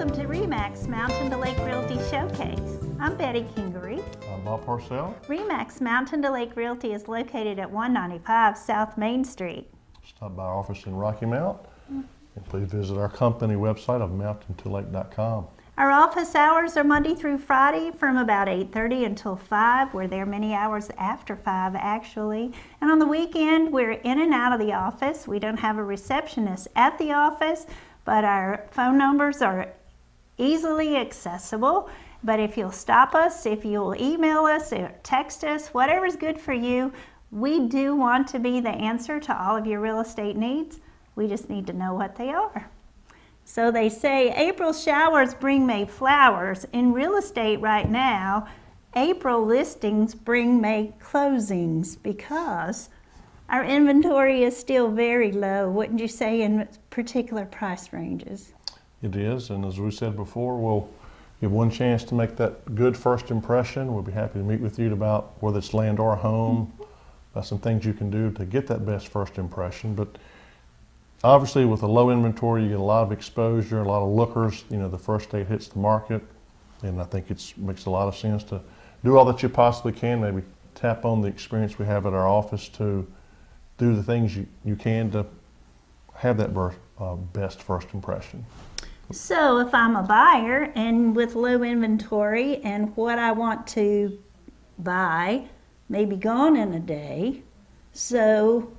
Welcome to REMAX Mountain to Lake Realty Showcase. I'm Betty Kingery. I'm Parcell. REMAX Mountain to Lake Realty is located at 195 South Main Street. Stop by our office in Rocky Mount, and please visit our company website of mountaintolake.com. Our office hours are Monday through Friday from about 8:30 until 5. We're there many hours after 5 actually. And on the weekend, we're in and out of the office. We don't have a receptionist at the office, but our phone numbers are easily accessible. But if you'll stop us, if you'll email us or text us, whatever's good for you, we do want to be the answer to all of your real estate needs. We just need to know what they are. So they say April showers bring May flowers. In real estate right now, April listings bring May closings because our inventory is still very low, wouldn't you say, in particular price ranges? It is, and as we said before, we'll give one chance to make that good first impression. We'll be happy to meet with you about whether it's land or home, about some things you can do to get that best first impression. But obviously, with a low inventory, you get a lot of exposure, a lot of lookers. You know, the first day it hits the market, and I think it makes a lot of sense to do all that you possibly can. Maybe tap on the experience we have at our office to do the things you can to have that best first impression. So if I'm a buyer and with low inventory and what I want to buy may be gone in a day, so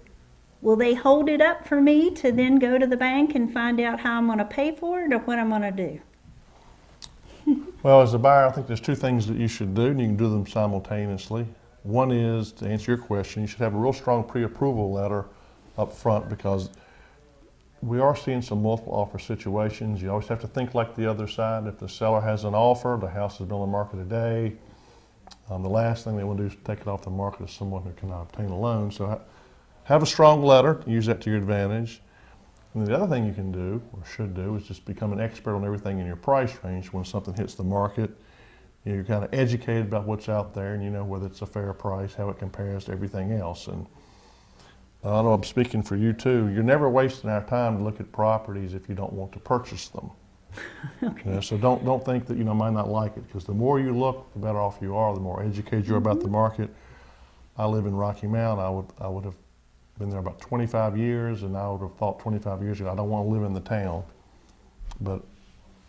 will they hold it up for me to then go to the bank and find out how I'm going to pay for it or what I'm going to do? Well, as a buyer, I think there's two things that you should do, and you can do them simultaneously. One is, to answer your question, you should have a real strong pre-approval letter up front, because we are seeing some multiple offer situations. You always have to think like the other side. If the seller has an offer, the house has been on the market a day, the last thing they want to do is take it off the market to someone who cannot obtain a loan. So have a strong letter, use that to your advantage. And the other thing you can do, or should do, is just become an expert on everything in your price range. When something hits the market, you're kind of educated about what's out there, and you know whether it's a fair price, how it compares to everything else. And I know I'm speaking for you too. You're never wasting our time to look at properties if you don't want to purchase them. Okay. You know, so don't think that might not like it, because the more you look, the better off you are, the more educated you are about the market. I live in Rocky Mount. I would have been there about 25 years, and I would have thought 25 years ago, I don't want to live in the town. But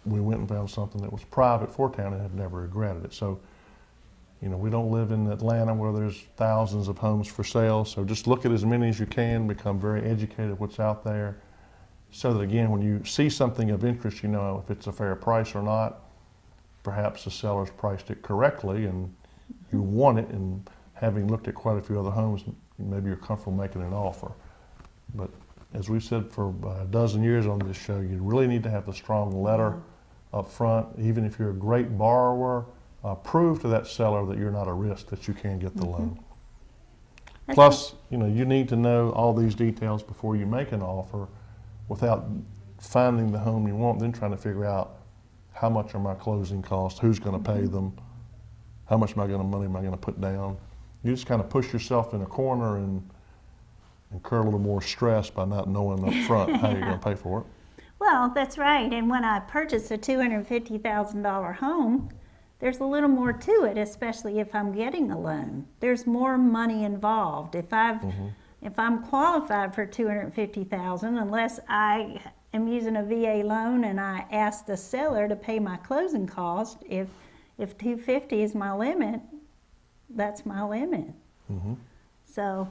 we went and found something that was private for town and have never regretted it. So, we don't live in Atlanta where there's thousands of homes for sale. So just look at as many as you can, become very educated what's out there, so that again, when you see something of interest, you know if it's a fair price or not. Perhaps the seller's priced it correctly and you want it, and having looked at quite a few other homes, maybe you're comfortable making an offer. But as we've said for a dozen years on this show, you really need to have a strong letter up front. Even if you're a great borrower, prove to that seller that you're not a risk, that you can get the loan. Plus, you need to know all these details before you make an offer, without finding the home you want, then trying to figure out how much are my closing costs, who's going to pay them, how much money am I going to put down. You just kind of push yourself in a corner and incur a little more stress by not knowing up front how you're going to pay for it. Well, that's right. And when I purchase a $250,000 home, there's a little more to it, especially if I'm getting a loan. There's more money involved. If I'm qualified for $250,000, unless I am using a VA loan and I ask the seller to pay my closing cost, if $250,000 is my limit, that's my limit. So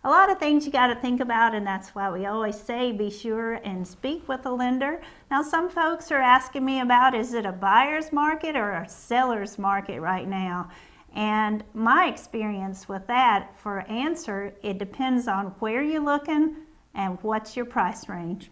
a lot of things you got to think about, and that's why we always say be sure and speak with a lender. Now, some folks are asking me about, is it a buyer's market or a seller's market right now? And my experience with that, for answer, it depends on where you're looking and what's your price range.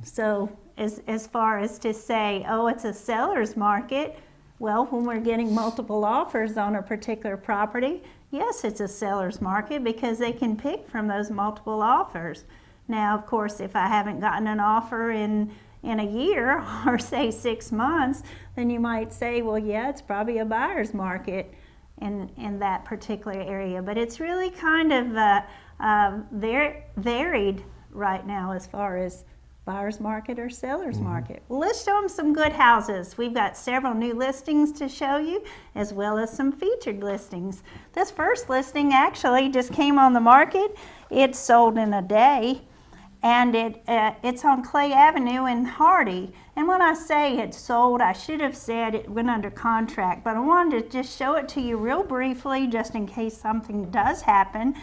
So as far as to say, oh, it's a seller's market, well, when we're getting multiple offers on a particular property, yes, it's a seller's market, because they can pick from those multiple offers. Now, of course, if I haven't gotten an offer in a year or say 6 months, then you might say, well, yeah, it's probably a buyer's market in that particular area. But it's really kind of varied right now as far as buyer's market or seller's market. Well, let's show them some good houses. We've got several new listings to show you, as well as some featured listings. This first listing actually just came on the market. It sold in a day, and it's on Clay Avenue in Hardy. And when I say it sold, I should have said it went under contract, but I wanted to just show it to you real briefly, just in case something does happen.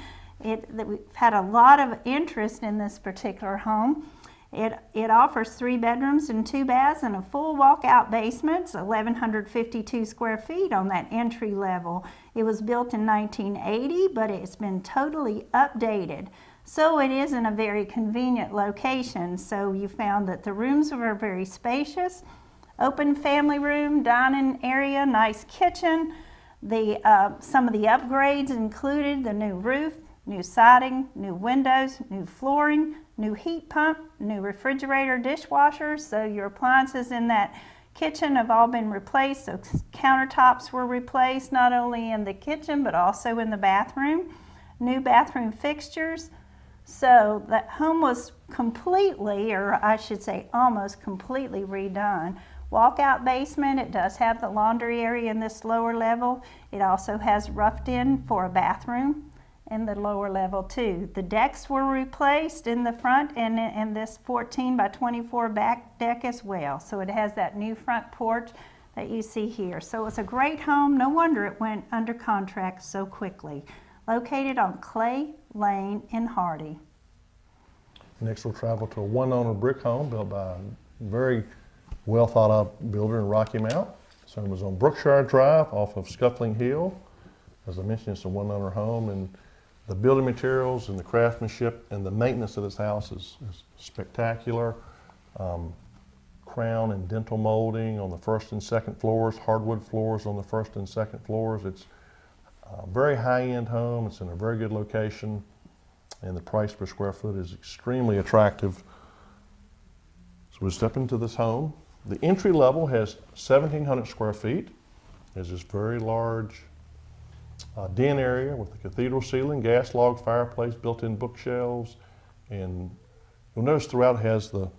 We've had a lot of interest in this particular home. It offers 3 bedrooms and 2 baths and a full walkout basement. It's 1,152 square feet on that entry level. It was built in 1980, but it's been totally updated. So it is in a very convenient location. So you found that the rooms were very spacious, open family room, dining area, nice kitchen. Some of the upgrades included the new roof, new siding, new windows, new flooring, new heat pump, new refrigerator, dishwasher. So your appliances in that kitchen have all been replaced. So countertops were replaced, not only in the kitchen, but also in the bathroom. New bathroom fixtures. So that home was completely, or I should say almost completely redone. Walkout basement. It does have the laundry area in this lower level. It also has roughed in for a bathroom in the lower level too. The decks were replaced in the front and in this 14 by 24 back deck as well. So it has that new front porch that you see here. So it's a great home. No wonder it went under contract so quickly. Located on Clay Lane in Hardy. Next we'll travel to a one-owner brick home built by a very well thought out builder in Rocky Mount. This home is on Brookshire Drive off of Scuffling Hill. As I mentioned, it's a one-owner home, and the building materials and the craftsmanship and the maintenance of this house is spectacular. Crown and dental molding on the first and second floors, hardwood floors on the first and second floors. It's a very high-end home. It's in a very good location, and the price per square foot is extremely attractive. So we step into this home. The entry level has 1,700 square feet. There's this very large den area with a cathedral ceiling, gas log fireplace, built-in bookshelves, and you'll notice throughout it has the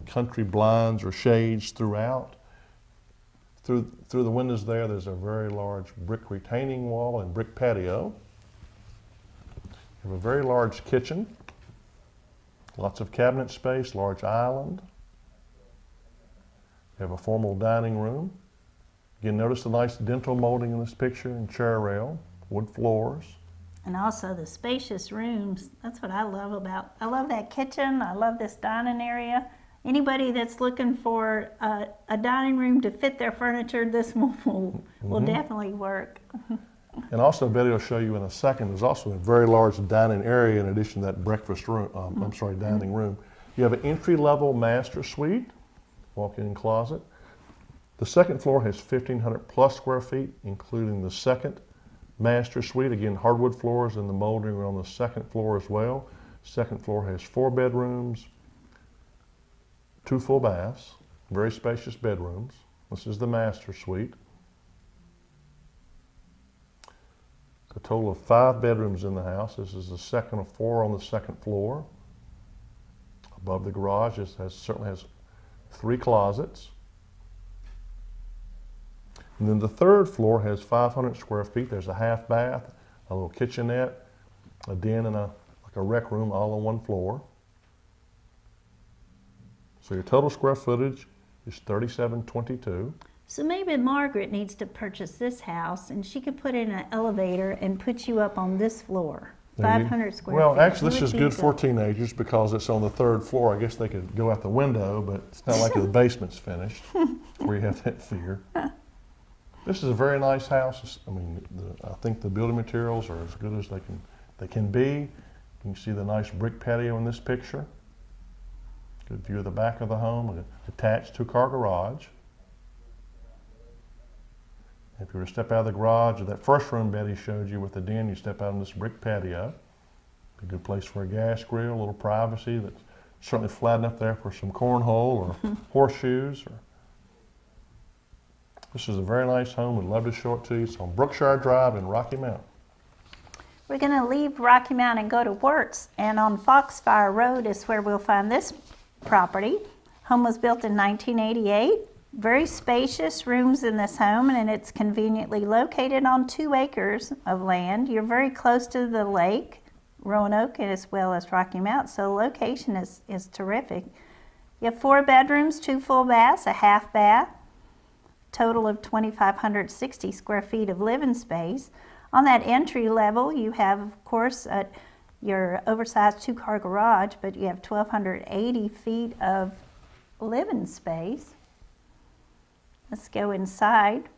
country blinds or shades throughout. Through the windows there's a very large brick retaining wall and brick patio. You have a very large kitchen, lots of cabinet space, large island. You have a formal dining room. Again, notice the nice dental molding in this picture and chair rail, wood floors. And also the spacious rooms. That's what I love about. I love that kitchen. I love this dining area. Anybody that's looking for a dining room to fit their furniture, this will definitely work. And also, Betty will show you in a second, there's also a very large dining area in addition to that breakfast room, dining room. You have an entry-level master suite, walk-in closet. The second floor has 1,500 plus square feet, including the second master suite. Again, hardwood floors and the molding are on the second floor as well. Second floor has 4 bedrooms, 2 full baths, very spacious bedrooms. This is the master suite. A total of 5 bedrooms in the house. This is the second of 4 on the second floor. Above the garage, it certainly has 3 closets. And then the third floor has 500 square feet. There's a half bath, a little kitchenette, a den, and like a rec room all on one floor. So your total square footage is 3,722. So maybe Margaret needs to purchase this house and she could put in an elevator and put you up on this floor, Maybe. 500 square feet. Well, actually, this Who is would good think for so? teenagers because it's on the 3rd floor. I guess they could go out the window, but it's not like the basement's finished where you have that fear. This is a very nice house. I think the building materials are as good as they can be. You can see the nice brick patio in this picture. Good view of the back of the home, an attached 2-car garage. If you were to step out of the garage, or that first room Betty showed you with the den, you step out on this brick patio. A good place for a gas grill, a little privacy. That's certainly flat enough there for some cornhole or horseshoes. This is a very nice home. We'd love to show it to you. It's on Brookshire Drive in Rocky Mount. We're going to leave Rocky Mount and go to Wirtz, and on Foxfire Road is where we'll find this property. Home was built in 1988. Very spacious rooms in this home, and it's conveniently located on 2 acres of land. You're very close to the lake, Roanoke, as well as Rocky Mount, so location is terrific. You have 4 bedrooms, 2 full baths, a half bath, total of 2,560 square feet of living space. On that entry level, you have, of course, your oversized 2-car garage, but you have 1,280 feet of living space. Let's go inside.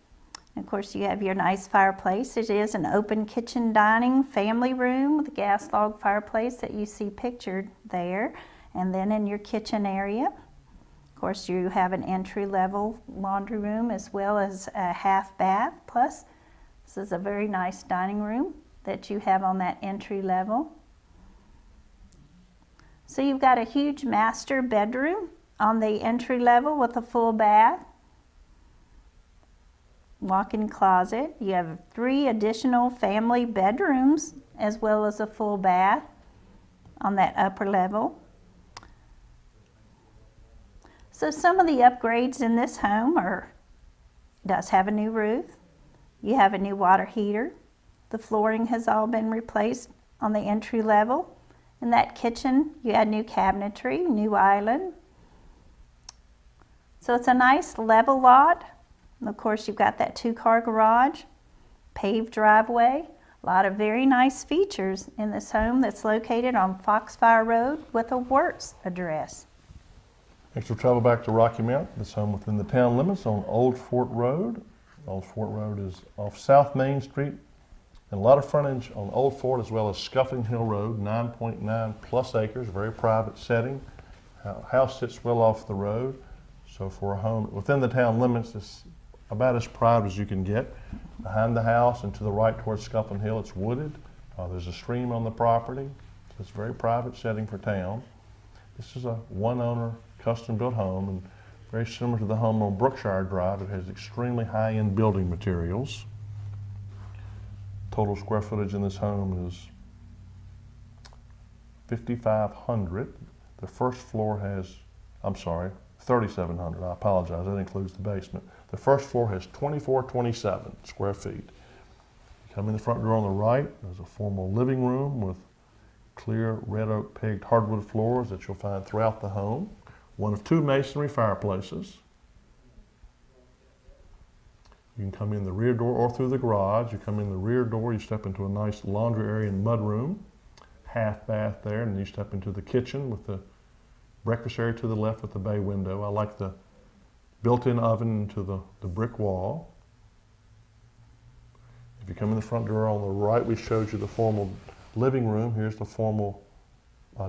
Of course, you have your nice fireplace. It is an open kitchen dining family room with a gas log fireplace that you see pictured there. And then in your kitchen area, of course, you have an entry-level laundry room as well as a half bath. Plus, this is a very nice dining room that you have on that entry level. So you've got a huge master bedroom on the entry level with a full bath, walk-in closet. You have 3 additional family bedrooms as well as a full bath on that upper level. So some of the upgrades in this home does have a new roof. You have a new water heater. The flooring has all been replaced on the entry level. In that kitchen, you had new cabinetry, new island. So it's a nice level lot. And of course, you've got that 2-car garage, paved driveway, a lot of very nice features in this home that's located on Foxfire Road with a Wirtz address. Next we'll travel back to Rocky Mount. This home within the town limits on Old Fort Road. Old Fort Road is off South Main Street, and a lot of frontage on Old Fort as well as Scuffling Hill Road, 9.9 plus acres, very private setting. House sits well off the road, so for a home within the town limits, it's about as private as you can get. Behind the house and to the right towards Scuffling Hill, it's wooded. There's a stream on the property, so it's a very private setting for town. This is a one-owner, custom-built home, and very similar to the home on Brookshire Drive. It has extremely high-end building materials. Total square footage in this home is 5,500. The first floor has, 3,700. I apologize, that includes the basement. The first floor has 2,427 square feet. You come in the front door on the right, there's a formal living room with clear red oak pegged hardwood floors that you'll find throughout the home. One of 2 masonry fireplaces. You can come in the rear door or through the garage. You come in the rear door, you step into a nice laundry area and mud room, half bath there, and then you step into the kitchen with the breakfast area to the left with the bay window. I like the built-in oven into the brick wall. If you come in the front door on the right, we showed you the formal living room. Here's the formal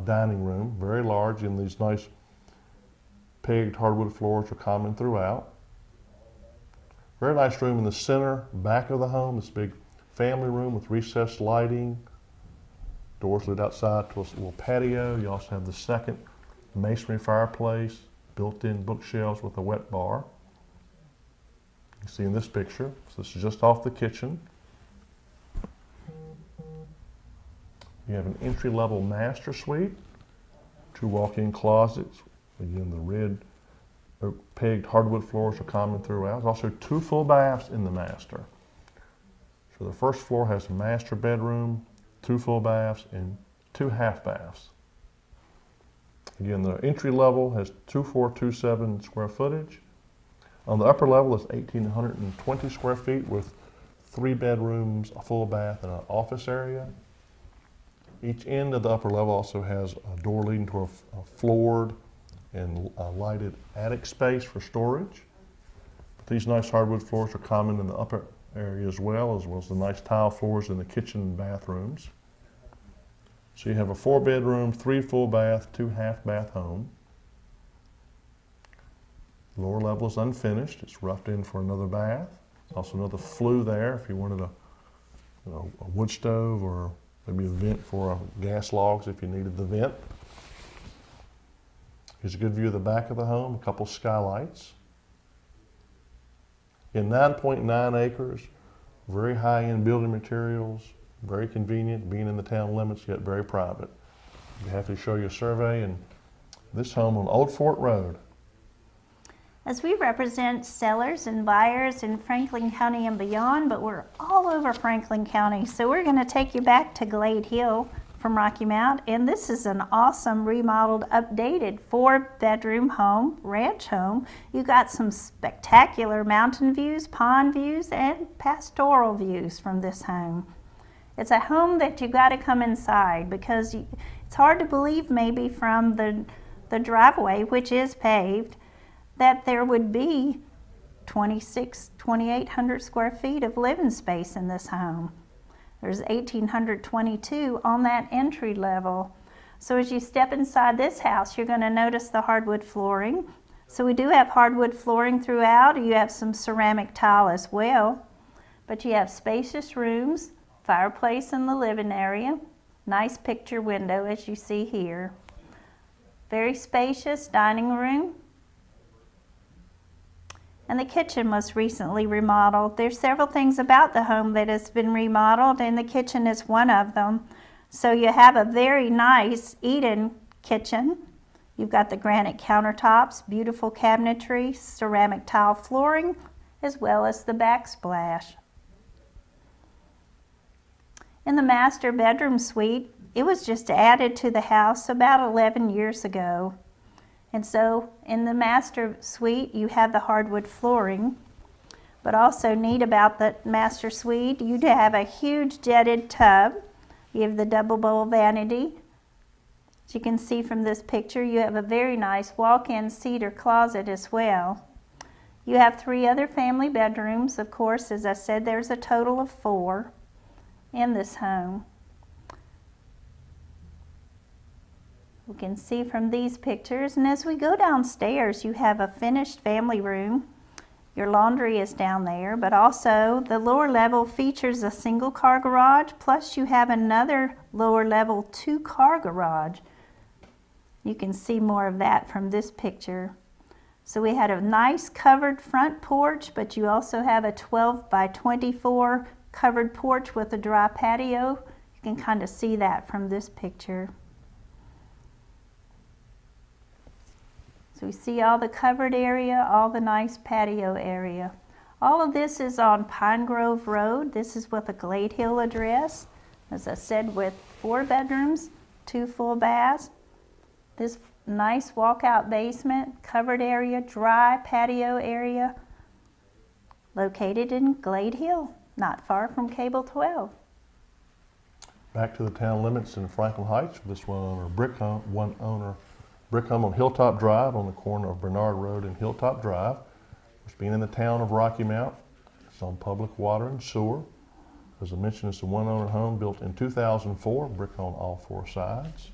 dining room, very large, and these nice pegged hardwood floors are common throughout. Very nice room in the center, back of the home, this big family room with recessed lighting. Doors lead outside to a little patio. You also have the second masonry fireplace, built-in bookshelves with a wet bar. You see in this picture, so this is just off the kitchen. You have an entry-level master suite, 2 walk-in closets. Again, the red oak pegged hardwood floors are common throughout. There's also 2 full baths in the master. So the first floor has a master bedroom, 2 full baths, and 2 half baths. Again, the entry level has 2,427 square footage. On the upper level is 1,820 square feet with 3 bedrooms, a full bath, and an office area. Each end of the upper level also has a door leading to a floored and a lighted attic space for storage. But these nice hardwood floors are common in the upper area as well as the nice tile floors in the kitchen and bathrooms. So you have a 4-bedroom, 3 full bath, 2 half bath home. Lower level is unfinished. It's roughed in for another bath. Also another flue there if you wanted a wood stove or maybe a vent for gas logs if you needed the vent. Here's a good view of the back of the home, a couple skylights. In 9.9 acres, very high-end building materials, very convenient, being in the town limits, yet very private. I'd be happy to show you a survey and This home on Old Fort Road. As we represent sellers and buyers in Franklin County and beyond, but we're all over Franklin County. So we're going to take you back to Glade Hill from Rocky Mount. And this is an awesome remodeled, updated 4-bedroom home, ranch home. You got some spectacular mountain views, pond views, and pastoral views from this home. It's a home that you got to come inside because it's hard to believe maybe from the driveway, which is paved, that there would be 2,800 square feet of living space in this home. There's 1,822 on that entry level. So as you step inside this house, you're going to notice the hardwood flooring. So we do have hardwood flooring throughout. You have some ceramic tile as well, but you have spacious rooms, fireplace in the living area, nice picture window as you see here. Very spacious dining room. And the kitchen was recently remodeled. There's several things about the home that has been remodeled, and the kitchen is one of them. So you have a very nice eat-in kitchen. You've got the granite countertops, beautiful cabinetry, ceramic tile flooring, as well as the backsplash. In the master bedroom suite, it was just added to the house about 11 years ago. And so in the master suite, you have the hardwood flooring, but also neat about the master suite, you have a huge jetted tub. You have the double bowl vanity. As you can see from this picture, you have a very nice walk-in cedar closet as well. You have 3 other family bedrooms. Of course, as I said, there's a total of 4 in this home. We can see from these pictures, and as we go downstairs, you have a finished family room. Your laundry is down there, but also the lower level features a single car garage, plus you have another lower level 2-car garage. You can see more of that from this picture. So we had a nice covered front porch, but you also have a 12 by 24 covered porch with a dry patio. You can kind of see that from this picture. So we see all the covered area, all the nice patio area. All of this is on Pine Grove Road. This is with a Glade Hill address. As I said, with 4 bedrooms, 2 full baths. This nice walkout basement, covered area, dry patio area, located in Glade Hill, not far from Cable 12. Back to the town limits in Franklin Heights. This one-owner brick home on Hilltop Drive on the corner of Bernard Road and Hilltop Drive. It's being in the town of Rocky Mount. It's on public water and sewer. As I mentioned, it's a one-owner home built in 2004, brick on all 4 sides.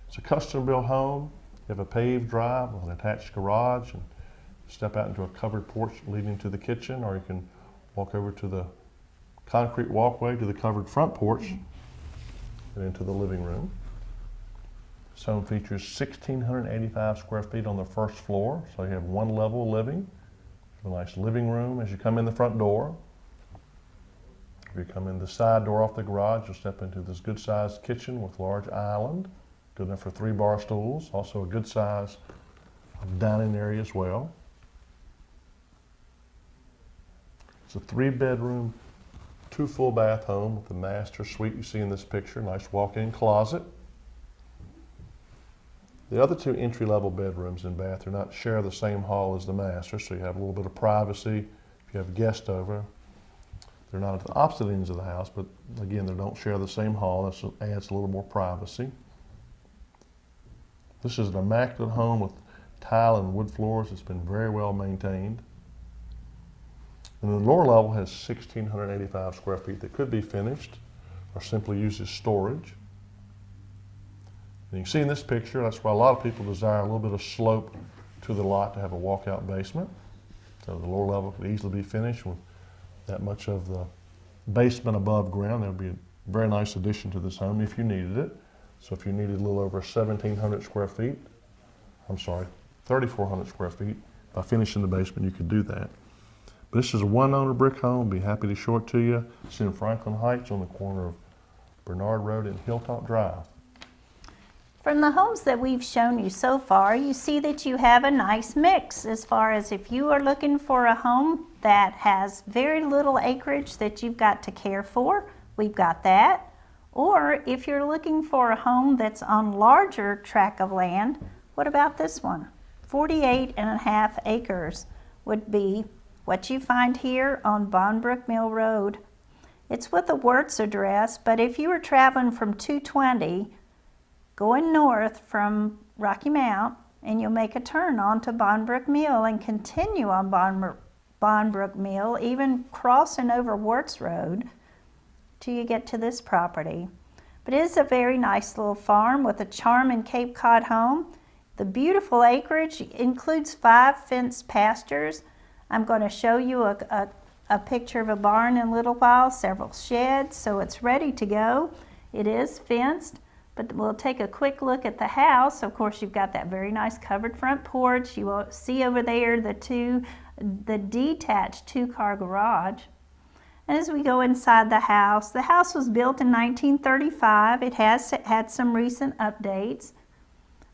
It's a custom-built home. You have a paved drive with an attached garage and step out into a covered porch leading to the kitchen, or you can walk over to the concrete walkway to the covered front porch and into the living room. This home features 1,685 square feet on the first floor, so you have 1 level living. A nice living room as you come in the front door. If you come in the side door off the garage, you'll step into this good-sized kitchen with large island, good enough for 3 bar stools. Also a good size dining area as well. It's a 3-bedroom, 2 full bath home with the master suite you see in this picture. Nice walk-in closet. The other 2 entry-level bedrooms and bath do not share the same hall as the master, so you have a little bit of privacy if you have a guest over. They're not at the opposite ends of the house, but again, they don't share the same hall. That adds a little more privacy. This is an immaculate home with tile and wood floors. It's been very well maintained. And the lower level has 1,685 square feet that could be finished or simply used as storage. And you can see in this picture, that's why a lot of people desire a little bit of slope to the lot to have a walkout basement. So the lower level could easily be finished with that much of the basement above ground. That would be a very nice addition to this home if you needed it. So if you needed a little over 1,700 square feet, 3,400 square feet, by finishing the basement, you could do that. But this is a one-owner brick home. Be happy to show it to you. It's in Franklin Heights on the corner of Bernard Road and Hilltop Drive. From the homes that we've shown you so far, you see that you have a nice mix as far as if you are looking for a home that has very little acreage that you've got to care for, we've got that. Or if you're looking for a home that's on larger tract of land, what about this one? 48.5 acres would be what you find here on Bonbrook Mill Road. It's with a Wirtz address, but if you were traveling from 220, going north from Rocky Mount, and you'll make a turn onto Bonbrook Mill and continue on Bonbrook Mill, even crossing over Wirtz Road till you get to this property. But it is a very nice little farm with a charming Cape Cod home. The beautiful acreage includes 5 fenced pastures. I'm going to show you a picture of a barn in a little while, several sheds, so it's ready to go. It is fenced. But we'll take a quick look at the house. Of course, you've got that very nice covered front porch. You will see over there the detached 2-car garage. And as we go inside the house was built in 1935. It has had some recent updates,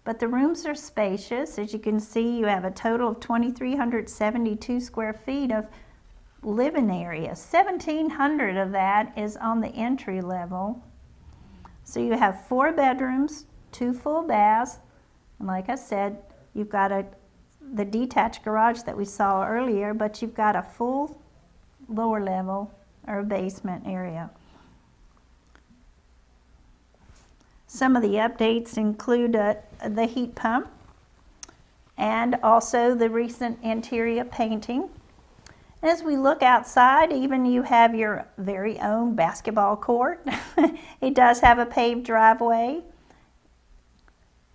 but the rooms are spacious. As you can see, you have a total of 2,372 square feet of living area. 1,700 of that is on the entry level. So you have 4 bedrooms, 2 full baths, and like I said, you've got the detached garage that we saw earlier, but you've got a full lower level or basement area. Some of the updates include the heat pump and also the recent interior painting. As we look outside, even you have your very own basketball court. It does have a paved driveway.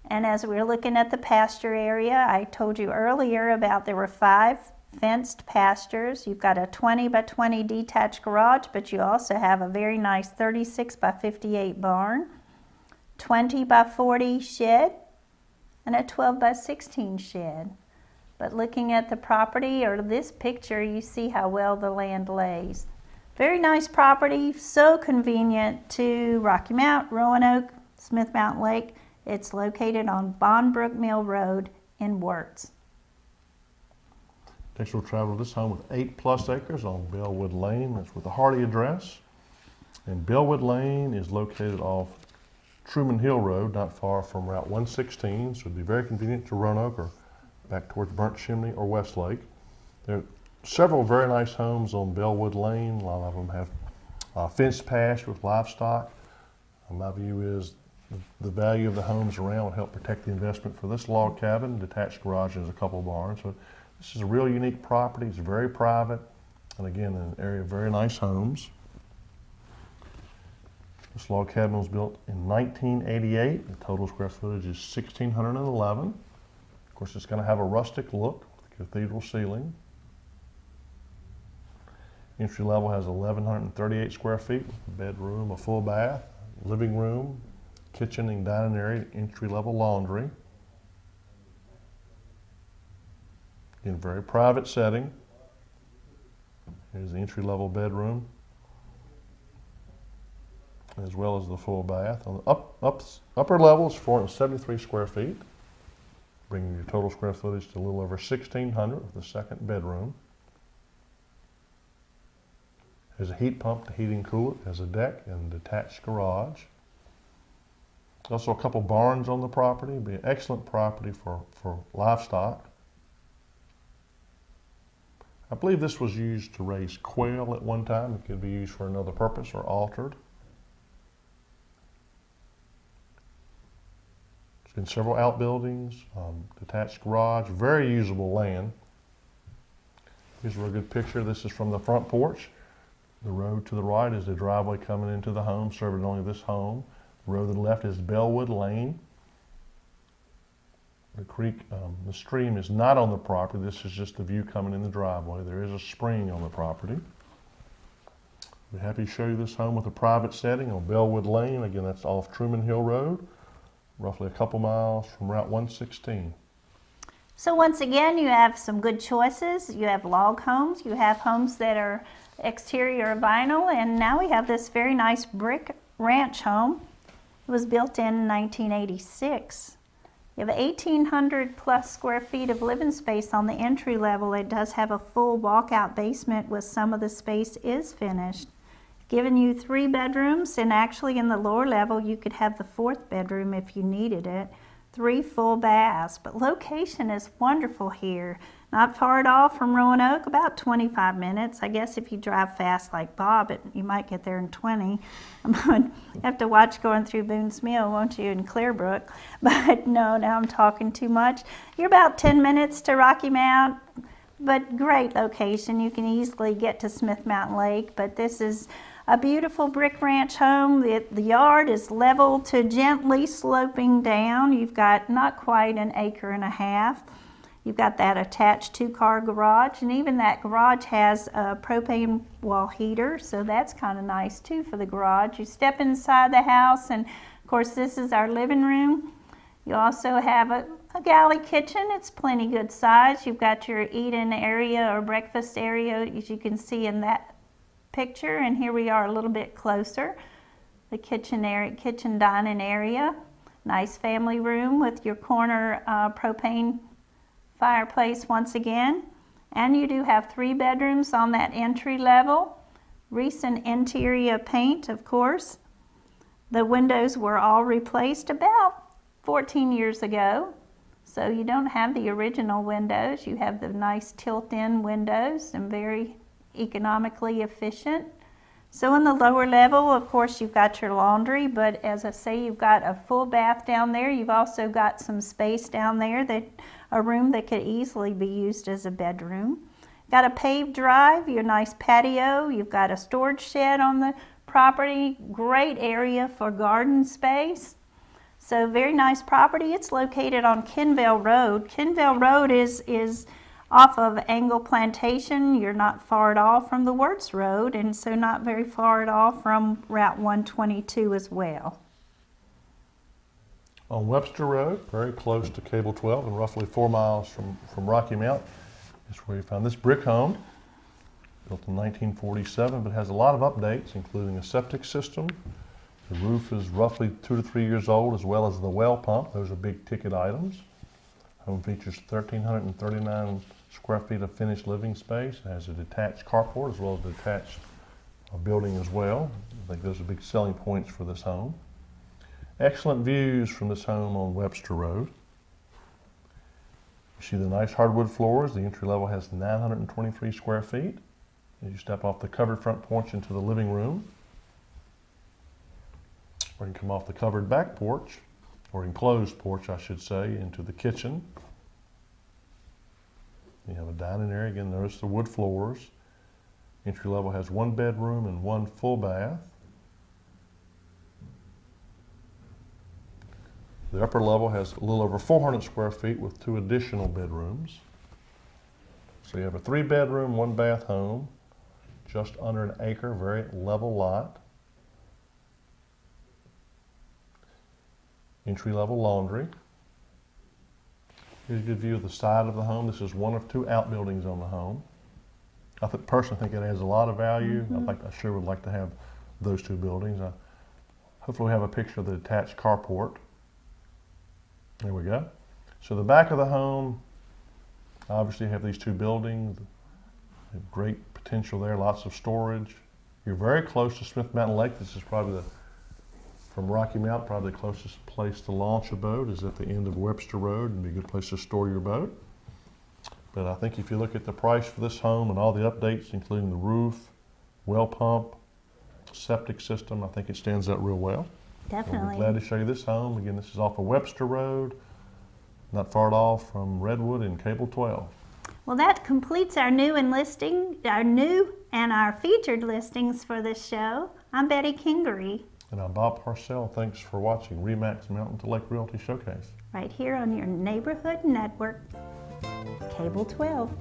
And as we're looking at the pasture area, I told you earlier about there were 5 fenced pastures. You've got a 20 by 20 detached garage, but you also have a very nice 36 by 58 barn, 20 by 40 shed, and a 12 by 16 shed. But looking at the property or this picture, you see how well the land lays. Very nice property, so convenient to Rocky Mount, Roanoke, Smith Mountain Lake. It's located on Bonbrook Mill Road in Wirtz. Next we'll travel to this home with 8+ acres on Bellwood Lane. That's with a Hardy address. And Bellwood Lane is located off Truman Hill Road, not far from Route 116, so it'd be very convenient to Roanoke or back towards Burnt Chimney or Westlake. There are several very nice homes on Bellwood Lane. A lot of them have fenced pasture with livestock. My view is the value of the homes around will help protect the investment for this log cabin, detached garage, and a couple of barns. So this is a real unique property. It's very private, and again, in an area of very nice homes. This log cabin was built in 1988. The total square footage is 1,611. Of course, it's going to have a rustic look with cathedral ceiling. Entry level has 1,138 square feet with a bedroom, a full bath, living room, kitchen and dining area, entry level laundry. In a very private setting. Here's the entry level bedroom, as well as the full bath. On the upper level is 473 square feet, bringing your total square footage to a little over 1,600 with the second bedroom. There's a heat pump to heat and cool it, has a deck and a detached garage. Also a couple barns on the property. It'd be an excellent property for livestock. I believe this was used to raise quail at one time. It could be used for another purpose or altered. There's been several outbuildings, detached garage, very usable land. Here's a real good picture. This is from the front porch. The road to the right is the driveway coming into the home, serving only this home. The road to the left is Bellwood Lane. The creek, the stream is not on the property. This is just the view coming in the driveway. There is a spring on the property. We're happy to show you this home with a private setting on Bellwood Lane. Again, that's off Truman Hill Road, roughly a couple miles from Route 116. So once again, you have some good choices. You have log homes, you have homes that are exterior vinyl, and now we have this very nice brick ranch home. It was built in 1986. You have 1,800 plus square feet of living space on the entry level. It does have a full walkout basement with some of the space is finished. Giving you 3 bedrooms, and actually in the lower level you could have the 4th bedroom if you needed it. 3 full baths, but location is wonderful here. Not far at all from Roanoke, about 25 minutes. I guess if you drive fast like Bob, you might get there in 20. You have to watch going through Boone's Mill, won't you, in Clearbrook? But no, now I'm talking too much. You're about 10 minutes to Rocky Mount, but great location. You can easily get to Smith Mountain Lake, but this is a beautiful brick ranch home. The yard is level to gently sloping down. You've got not quite an acre and a half. You've got that attached 2-car garage, and even that garage has a propane wall heater, so that's kind of nice too for the garage. You step inside the house, and of course this is our living room. You also have a galley kitchen. It's plenty good size. You've got your eat-in area or breakfast area, as you can see in that picture, and here we are a little bit closer. The kitchen area, kitchen dining area. Nice family room with your corner propane fireplace once again. And you do have 3 bedrooms on that entry level. Recent interior paint, of course. The windows were all replaced about 14 years ago. So you don't have the original windows. You have the nice tilt-in windows and very economically efficient. So in the lower level, of course, you've got your laundry, but as I say, you've got a full bath down there. You've also got some space down there, a room that could easily be used as a bedroom. Got a paved drive, your nice patio. You've got a storage shed on the property. Great area for garden space. So very nice property. It's located on Kinvale Road. Kinvale Road is off of Angle Plantation. You're not far at all from the Wirtz Road, and so not very far at all from Route 122 as well. On Webster Road, very close to Cable 12 and roughly 4 miles from Rocky Mount, is where you found this brick home, built in 1947, but has a lot of updates, including a septic system. The roof is roughly 2 to 3 years old, as well as the well pump. Those are big ticket items. Home features 1,339 square feet of finished living space. It has a detached carport as well as a detached building as well. I think those are big selling points for this home. Excellent views from this home on Webster Road. You see the nice hardwood floors. The entry level has 923 square feet. As you step off the covered front porch into the living room, or you can come off the covered back porch, or enclosed porch, I should say, into the kitchen. You have a dining area. Again, notice the wood floors. Entry level has 1 bedroom and 1 full bath. The upper level has a little over 400 square feet with 2 additional bedrooms. So you have a 3-bedroom, 1-bath home, just under an acre, very level lot. Entry-level laundry. Here's a good view of the side of the home. This is one of 2 outbuildings on the home. I personally think it adds a lot of value. I sure would like to have those 2 buildings. Hopefully we have a picture of the detached carport. There we go. So the back of the home, obviously you have these 2 buildings. You have great potential there, lots of storage. You're very close to Smith Mountain Lake. This is probably from Rocky Mount, probably the closest place to launch a boat is at the end of Webster Road, and be a good place to store your boat. But I think if you look at the price for this home and all the updates, including the roof, well pump, septic system, I think it stands out real well. Definitely. We're glad to show you this home. Again, this is off of Webster Road, not far at all from Redwood and Cable 12. Well, that completes our new and our featured listings for this show. I'm Betty Kingery. And I'm Bob Parcell. Thanks for watching REMAX Mountain to Lake Realty Showcase. Right here on your neighborhood network, Cable 12.